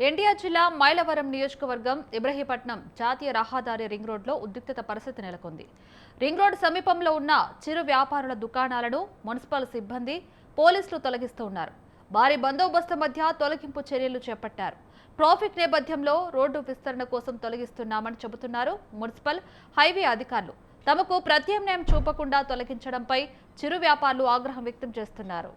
ఎన్టీఆర్ జిల్లా మైలవరం నియోజకవర్గం ఇబ్రహీపట్నం జాతీయ రహదారి రింగ్ రోడ్లో ఉద్రిక్తత పరిస్థితి నెలకొంది. రింగ్ రోడ్ సమీపంలో ఉన్న చిరు వ్యాపారుల దుకాణాలను మున్సిపల్ సిబ్బంది పోలీసులు తొలగిస్తూ ఉన్నారు. భారీ బందోబస్తు మధ్య తొలగింపు చర్యలు చేపట్టారు. ట్రాఫిక్ నేపథ్యంలో రోడ్డు విస్తరణ కోసం తొలగిస్తున్నామని చెబుతున్నారు మున్సిపల్ హైవే అధికారులు. తమకు ప్రత్యామ్నాయం చూపకుండా తొలగించడంపై చిరు వ్యాపారులు ఆగ్రహం వ్యక్తం చేస్తున్నారు.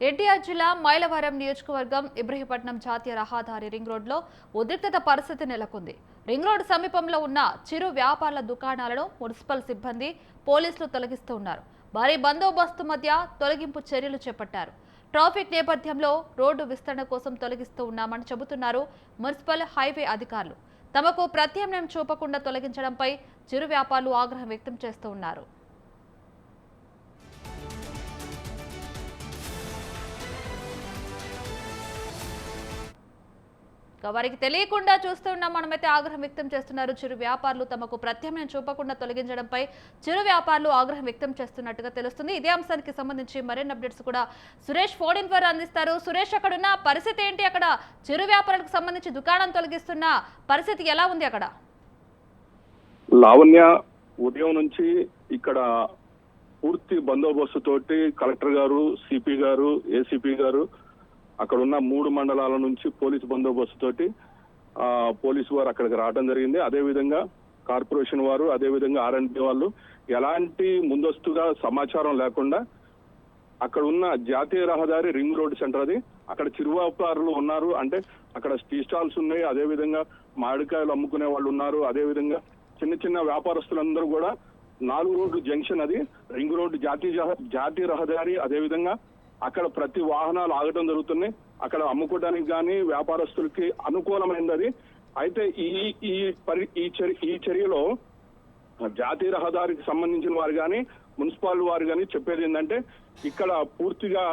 ఎన్టీఆర్ జిల్లా మైలవరం నియోజకవర్గం ఇబ్రహీపట్నం జాతీయ రహదారి రింగ్ రోడ్లో ఉద్రిక్తత పరిస్థితి నెలకొంది. రింగ్ రోడ్ సమీపంలో ఉన్న చిరు వ్యాపారుల దుకాణాలను మున్సిపల్ సిబ్బంది పోలీసులు తొలగిస్తూ ఉన్నారు. భారీ బందోబస్తు మధ్య తొలగింపు చర్యలు చేపట్టారు. ట్రాఫిక్ నేపథ్యంలో రోడ్డు విస్తరణ కోసం తొలగిస్తూ ఉన్నామని చెబుతున్నారు మున్సిపల్ హైవే అధికారులు. తమకు ప్రత్యామ్నాయం చూపకుండా తొలగించడంపై చిరు వ్యాపారులు ఆగ్రహం వ్యక్తం చేస్తూ ఉన్నారు. వారికి తెలియకుండా చూస్తున్నాం మనమైతే ఆగ్రహం వ్యక్తం చేస్తున్నారు చిరు వ్యాపారులు. తమకు ప్రత్యామ్నాయం చూపకుండా తొలగించడంపై చిరు వ్యాపారులు ఆగ్రహం వ్యక్తం చేస్తున్నట్టుగా తెలుస్తుంది. ఇదే అంశానికి సంబంధించి మరిన్ని అప్డేట్స్ కూడా సురేష్ ఫోన్ ఇన్ ద్వారా అందిస్తారు. సురేష్, అక్కడ ఉన్న పరిస్థితి ఏంటి? అక్కడ చిరు వ్యాపారులకు సంబంధించి దుకాణం తొలగిస్తున్న పరిస్థితి ఎలా ఉంది అక్కడ? లావణ్య, ఉదయం నుంచి ఇక్కడ పూర్తి బందోబస్తు తోటి కలెక్టర్ గారు, సిపి గారు, ఏసీపీ గారు, అక్కడ ఉన్న 3 మండలాల నుంచి పోలీసు బందోబస్తు తోటి పోలీసు వారు అక్కడికి రావడం జరిగింది. అదేవిధంగా కార్పొరేషన్ వారు, అదేవిధంగా ఆర్ఎండ్బి వాళ్ళు ఎలాంటి ముందస్తుగా సమాచారం లేకుండా అక్కడ ఉన్న జాతీయ రహదారి రింగ్ రోడ్ సెంటర్ అది, అక్కడ చిరు వ్యాపారులు ఉన్నారు. అంటే అక్కడ టీ స్టాల్స్ ఉన్నాయి, అదేవిధంగా మామిడికాయలు అమ్ముకునే వాళ్ళు ఉన్నారు, అదేవిధంగా చిన్న చిన్న వ్యాపారస్తులందరూ కూడా 4 రోడ్లు జంక్షన్ అది రింగ్ రోడ్ జాతీయ రహదారి. అదేవిధంగా అక్కడ ప్రతి వాహనాలు ఆగటం జరుగుతున్నాయి. అక్కడ అమ్ముకోవడానికి కానీ వ్యాపారస్తులకి అనుకూలమైనది అది. అయితే ఈ చర్యలో జాతీయ రహదారికి సంబంధించిన వారు కానీ మున్సిపల్ వారు కానీ చెప్పేది ఏంటంటే ఇక్కడ పూర్తిగా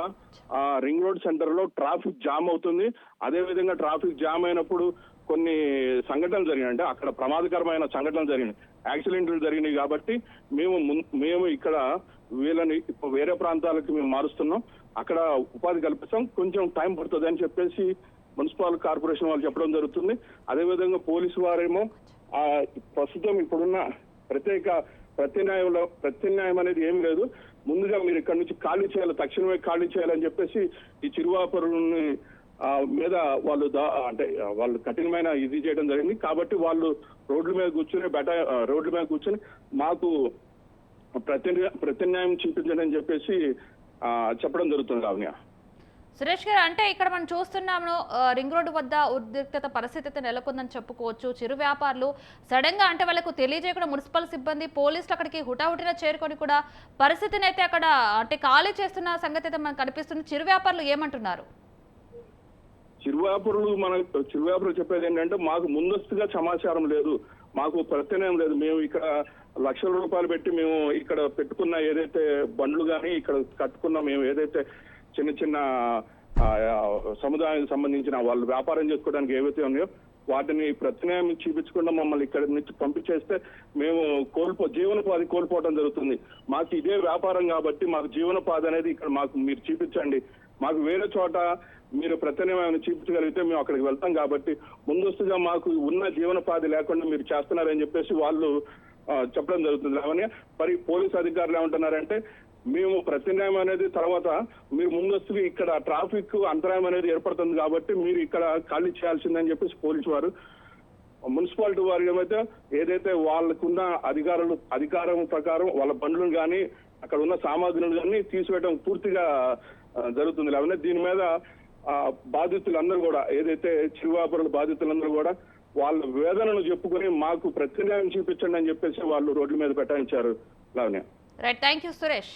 రింగ్ రోడ్ సెంటర్ లో ట్రాఫిక్ జామ్ అవుతుంది. అదేవిధంగా ట్రాఫిక్ జామ్ అయినప్పుడు కొన్ని సంఘటనలు జరిగినాయి, అంటే అక్కడ ప్రమాదకరమైన సంఘటనలు జరిగినాయి, యాక్సిడెంట్లు జరిగినాయి. కాబట్టి మేము ఇక్కడ వీళ్ళని వేరే ప్రాంతాలకు మేము మారుస్తున్నాం, అక్కడ ఉపాధి కల్పిస్తాం, కొంచెం టైం పడుతుంది అని చెప్పేసి మున్సిపల్ కార్పొరేషన్ వాళ్ళు చెప్పడం జరుగుతుంది. అదేవిధంగా పోలీసు వారేమో ప్రస్తుతం ఇప్పుడున్న ప్రత్యామ్నాయం అనేది ఏం లేదు, ముందుగా మీరు ఇక్కడ నుంచి ఖాళీ చేయాలి, తక్షణమే ఖాళీ చేయాలని చెప్పేసి ఈ చిరు వ్యాపారులని మీద వాళ్ళు కఠినమైన ఇది చేయడం జరిగింది. కాబట్టి వాళ్ళు రోడ్ల మీద కూర్చొని మాకు ప్రత్యామ్నాయం చూపించండి అని చెప్పేసి చెప్పడం జరుగుతుంది. లావణ్య, సురేష్ గారు, అంటే ఇక్కడ మనం చూస్తున్నాము రింగ్ రోడ్డు వద్ద ఉద్రిక్తత పరిస్థితి అయితే నెలకొందని చెప్పుకోవచ్చు. చిరు వ్యాపారులు సడన్ గా, అంటే వాళ్ళకు తెలియజేయకుండా మున్సిపల్ సిబ్బంది, పోలీసులు అక్కడికి హుటాహుటిన చేరుకొని కూడా పరిస్థితిని అయితే అక్కడ అంటే ఖాళీ చేస్తున్న సంగతి అయితే మనకు కనిపిస్తుంది. చిరు వ్యాపారులు ఏమంటున్నారు? చిరు వ్యాపారులు చెప్పేది ఏంటంటే మాకు ముందస్తుగా సమాచారం లేదు, మాకు ప్రత్యామ్నాయం లేదు, మేము ఇక్కడ లక్షల రూపాయలు పెట్టి మేము ఇక్కడ పెట్టుకున్న ఏదైతే బండ్లు కానీ ఇక్కడ కట్టుకున్న మేము ఏదైతే చిన్న చిన్న సముదాయానికి సంబంధించిన వాళ్ళు వ్యాపారం చేసుకోవడానికి ఏవైతే ఉన్నాయో వాటిని ప్రత్యామ్నాయం చూపించకుండా మమ్మల్ని ఇక్కడ నుంచి పంపించేస్తే మేము జీవనోపాధి కోల్పోవడం జరుగుతుంది. మాకు ఇదే వ్యాపారం కాబట్టి మాకు జీవనోపాధి అనేది ఇక్కడ మాకు మీరు చూపించండి, మాకు వేరే చోట మీరు ప్రత్యామ్నాయం చూపించగలిగితే మేము అక్కడికి వెళ్తాం. కాబట్టి ముందస్తుగా మాకు ఉన్న జీవనోపాధి లేకుండా మీరు చేస్తున్నారని చెప్పేసి వాళ్ళు చెప్పడం జరుగుతుంది. అవన్నీ మరి పోలీసు అధికారులు ఏమంటున్నారంటే మేము ప్రత్యామ్నాయం అనేది తర్వాత మీరు ముందస్తుగా ఇక్కడ ట్రాఫిక్ అంతరాయం అనేది ఏర్పడుతుంది కాబట్టి మీరు ఇక్కడ ఖాళీ చేయాల్సిందని చెప్పేసి పోలీసు వారు, మున్సిపాలిటీ వారు ఏదైతే వాళ్ళకున్న అధికారం ప్రకారం వాళ్ళ బండ్లను కానీ అక్కడ ఉన్న సామాగ్రిని కానీ తీసివేయడం పూర్తిగా జరుగుతుంది. లేకపోతే దీని మీద బాధితులందరూ కూడా, ఏదైతే చిరు వ్యాపారుల బాధితులందరూ కూడా వాళ్ళ వేదనను చెప్పుకొని మాకు ప్రత్యామ్నాయం చూపించండి అని చెప్పేసి వాళ్ళు రోడ్ల మీద బైఠాయించారు. Lavanya. Right, thank you Suresh.